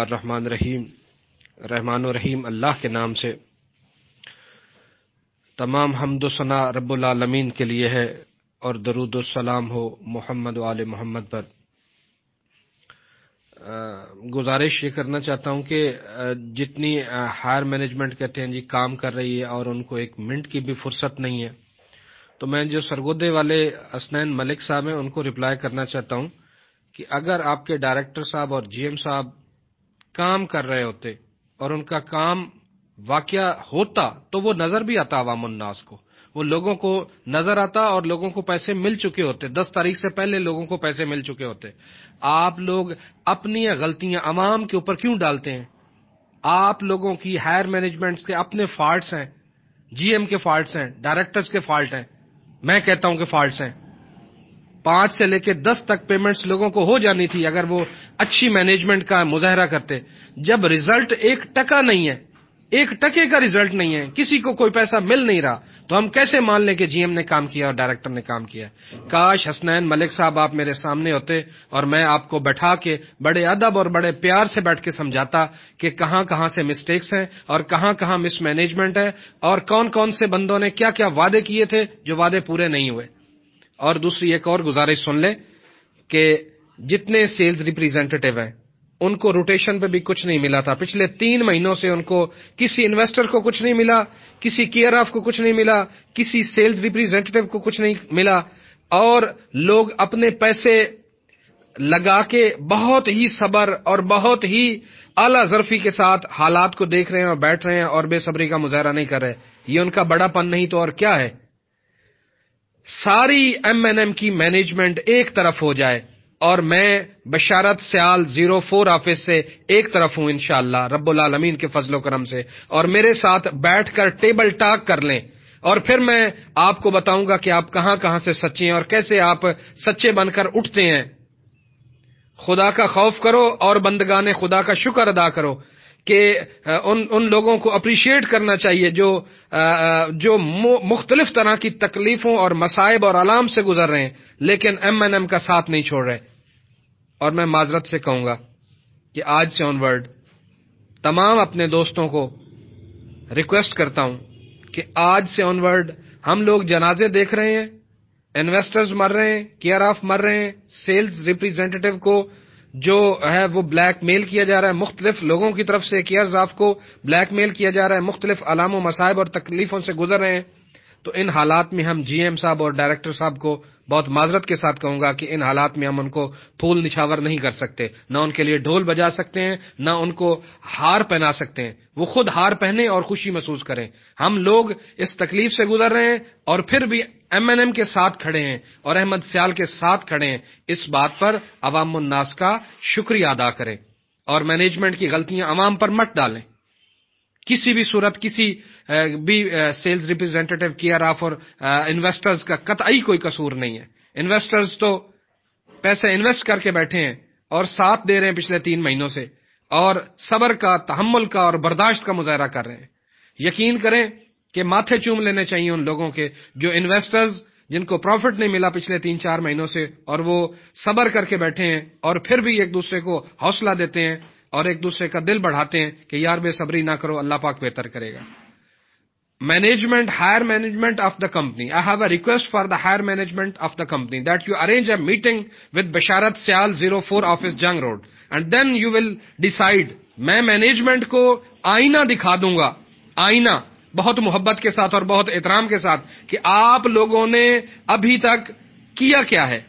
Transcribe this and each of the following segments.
الرحمن الرحیم، رحمان و رحیم اللہ کے نام سے۔ تمام حمد و ثنا رب العالمین کے لیے ہے اور درود و سلام ہو محمد و آل محمد پر۔ گزارش یہ کرنا چاہتا ہوں کہ جتنی ہائر مینجمنٹ کہتے ہیں جی کام کر رہی ہے اور ان کو ایک منٹ کی بھی فرصت نہیں ہے، تو میں جو سرگودے والے حسنین ملک صاحب ہیں ان کو رپلائی کرنا چاہتا ہوں کہ اگر آپ کے ڈائریکٹر صاحب اور جی ایم صاحب کام کر رہے ہوتے اور ان کا کام واقعہ ہوتا تو وہ نظر بھی آتا عوام الناس کو، وہ لوگوں کو نظر آتا اور لوگوں کو پیسے مل چکے ہوتے، 10 تاریخ سے پہلے لوگوں کو پیسے مل چکے ہوتے۔ آپ لوگ اپنی غلطیاں عوام کے اوپر کیوں ڈالتے ہیں؟ آپ لوگوں کی ہائر مینجمنٹ کے اپنے فالٹس ہیں، جی ایم کے فالٹس ہیں، ڈائریکٹرز کے فالٹ ہیں، میں کہتا ہوں کہ فالٹس ہیں۔ 5 سے لے کے 10 تک پیمنٹس لوگوں کو ہو جانی تھی اگر وہ اچھی مینجمنٹ کا مظاہرہ کرتے۔ جب رزلٹ 1 ٹکا نہیں ہے، 1 ٹکے کا رزلٹ نہیں ہے، کسی کو کوئی پیسہ مل نہیں رہا، تو ہم کیسے مان لیں کہ جی ایم نے کام کیا اور ڈائریکٹر نے کام کیا؟ کاش حسنین ملک صاحب آپ میرے سامنے ہوتے اور میں آپ کو بٹھا کے بڑے ادب اور بڑے پیار سے بیٹھ کے سمجھاتا کہ کہاں کہاں سے مسٹیکس ہیں اور کہاں کہاں مس مینجمنٹ ہے اور کون کون سے بندوں نے کیا کیا وعدے کیے تھے جو وعدے پورے نہیں ہوئے۔ اور دوسری ایک اور گزارش سن لیں کہ جتنے سیلز ریپریزنٹیٹیو ہیں ان کو روٹیشن پہ بھی کچھ نہیں ملا تھا۔ پچھلے 3 مہینوں سے ان کو کسی انویسٹر کو کچھ نہیں ملا، کسی کیئر آف کو کچھ نہیں ملا، کسی سیلز ریپریزنٹیٹیو کو کچھ نہیں ملا، اور لوگ اپنے پیسے لگا کے بہت ہی صبر اور بہت ہی اعلیٰ ظرفی کے ساتھ حالات کو دیکھ رہے ہیں اور بیٹھ رہے ہیں اور بے صبری کا مظاہرہ نہیں کر رہے۔ یہ ان کا بڑا پن نہیں تو اور کیا ہے؟ ساری ایم این ایم کی مینجمنٹ ایک طرف ہو جائے اور میں بشارت سیال 04 آفس سے ایک طرف ہوں انشاءاللہ رب العالمین کے فضل و کرم سے، اور میرے ساتھ بیٹھ کر ٹیبل ٹاک کر لیں اور پھر میں آپ کو بتاؤں گا کہ آپ کہاں کہاں سے سچے ہیں اور کیسے آپ سچے بن کر اٹھتے ہیں۔ خدا کا خوف کرو اور بندگان خدا کا شکر ادا کرو کہ ان لوگوں کو اپریشیٹ کرنا چاہیے جو مختلف طرح کی تکلیفوں اور مصائب اور آلام سے گزر رہے ہیں لیکن ایم این ایم کا ساتھ نہیں چھوڑ رہے۔ اور میں معذرت سے کہوں گا کہ آج سے آن ورڈ تمام اپنے دوستوں کو ریکویسٹ کرتا ہوں کہ آج سے آن ورڈ ہم لوگ جنازے دیکھ رہے ہیں، انویسٹرز مر رہے ہیں، کیئر آف مر رہے ہیں، سیلز ریپریزنٹیٹیو کو جو ہے وہ بلیک میل کیا جا رہا ہے، مختلف لوگوں کی طرف سے کیئرز آف کو بلیک میل کیا جا رہا ہے، مختلف علام و مصائب اور تکلیفوں سے گزر رہے ہیں۔ تو ان حالات میں ہم جی ایم صاحب اور ڈائریکٹر صاحب کو بہت معذرت کے ساتھ کہوں گا کہ ان حالات میں ہم ان کو پھول نچھاور نہیں کر سکتے، نہ ان کے لیے ڈھول بجا سکتے ہیں، نہ ان کو ہار پہنا سکتے ہیں، وہ خود ہار پہنے اور خوشی محسوس کریں۔ ہم لوگ اس تکلیف سے گزر رہے ہیں اور پھر بھی ایم این ایم کے ساتھ کھڑے ہیں اور احمد سیال کے ساتھ کھڑے ہیں، اس بات پر عوام الناس کا شکریہ ادا کریں اور مینجمنٹ کی غلطیاں عوام پر مت ڈالیں۔ کسی بھی صورت کسی بھی سیلز ریپریزنٹیٹیو کیئر آف اور انویسٹرز کا قطعی کوئی قصور نہیں ہے۔ انویسٹرز تو پیسے انویسٹ کر کے بیٹھے ہیں اور ساتھ دے رہے ہیں پچھلے 3 مہینوں سے اور صبر کا، تحمل کا اور برداشت کا مظاہرہ کر رہے ہیں۔ یقین کریں کہ ماتھے چوم لینے چاہیے ان لوگوں کے جو انویسٹرز جن کو پروفٹ نہیں ملا پچھلے 3-4 مہینوں سے اور وہ صبر کر کے بیٹھے ہیں اور پھر بھی ایک دوسرے کو حوصلہ دیتے ہیں اور ایک دوسرے کا دل بڑھاتے ہیں کہ یار بے صبری نہ کرو، اللہ پاک بہتر کرے گا۔ Management, higher management of the company. I have a request for the higher management of the company that you arrange a meeting with Basharat Syal 04 office Jung Road and then you will decide. میں management کو آئینہ دکھا دوں گا، آئینہ بہت محبت کے ساتھ اور بہت احترام کے ساتھ کہ آپ لوگوں نے ابھی تک کیا کیا ہے۔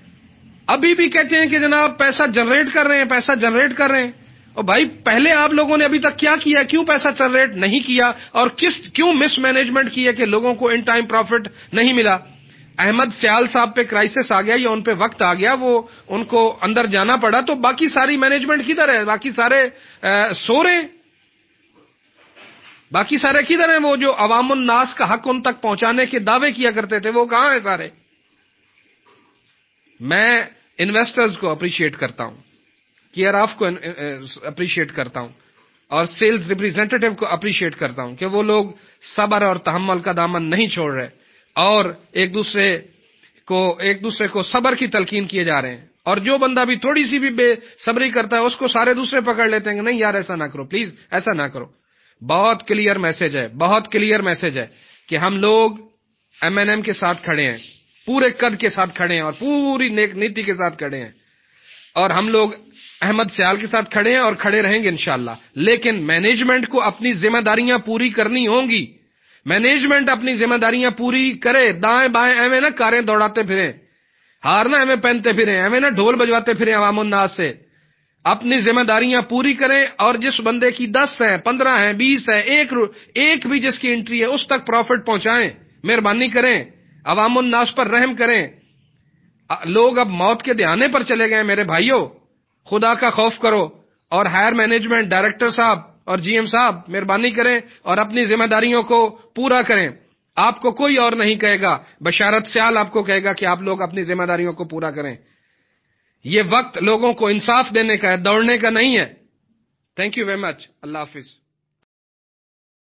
ابھی بھی کہتے ہیں کہ جناب پیسہ جنریٹ کر رہے ہیں، پیسہ جنریٹ کر رہے ہیں، اور بھائی پہلے آپ لوگوں نے ابھی تک کیا کیا، کیوں پیسہ جنریٹ نہیں کیا اور کیوں مس مینجمنٹ کی ہے کہ لوگوں کو ان ٹائم پروفٹ نہیں ملا۔ احمد سیال صاحب پہ کرائسس آ گیا یا ان پہ وقت آ گیا، وہ ان کو اندر جانا پڑا، تو باقی ساری مینجمنٹ کدھر ہے؟ باقی سارے سو رہے ہیں، باقی سارے کدھر ہیں؟ وہ جو عوام الناس کا حق ان تک پہنچانے کے دعوے کیا کرتے تھے وہ کہاں ہیں سارے؟ میں انویسٹرز کو اپریشیٹ کرتا ہوں، کیئر آف کو اپریشیٹ کرتا ہوں اور سیلز ریپریزنٹیٹیو کو اپریشیٹ کرتا ہوں کہ وہ لوگ صبر اور تحمل کا دامن نہیں چھوڑ رہے اور ایک دوسرے کو صبر کی تلقین کیے جا رہے ہیں اور جو بندہ بھی تھوڑی سی بھی بے صبری کرتا ہے اس کو سارے دوسرے پکڑ لیتے ہیں کہ نہیں یار ایسا نہ کرو، پلیز ایسا نہ کرو۔ بہت کلیئر میسج ہے، بہت کلیئر میسج ہے کہ ہم لوگ ایم این ایم کے ساتھ کھڑے ہیں، پورے قد کے ساتھ کھڑے ہیں اور پوری نیک نیتی کے ساتھ کھڑے ہیں، اور ہم لوگ احمد سیال کے ساتھ کھڑے ہیں اور کھڑے رہیں گے انشاءاللہ۔ لیکن مینجمنٹ کو اپنی ذمہ داریاں پوری کرنی ہوں گی، مینجمنٹ اپنی ذمہ داریاں پوری کرے، دائیں بائیں ایویں نہ کاریں دوڑاتے پھریں، ہار نہ ایویں پہنتے پھریں، ایویں نہ ڈھول بجواتے پھریں عوام الناس سے، اپنی ذمہ داریاں پوری کریں، اور جس بندے کی 10 ہیں 15 ہیں 20 ہیں ایک بھی جس کی انٹری ہے اس تک پروفٹ پہنچائیں، مہربانی کریں، عوام الناس پر رحم کریں۔ لوگ اب موت کے دہانے پر چلے گئے، میرے بھائیوں خدا کا خوف کرو، اور ہائر مینجمنٹ ڈائریکٹر صاحب اور جی ایم صاحب مہربانی کریں اور اپنی ذمہ داریوں کو پورا کریں۔ آپ کو کوئی اور نہیں کہے گا، بشارت سیال آپ کو کہے گا کہ آپ لوگ اپنی ذمہ داریوں کو پورا کریں۔ یہ وقت لوگوں کو انصاف دینے کا ہے، دوڑنے کا نہیں ہے۔ تھینک یو ویری مچ، اللہ حافظ۔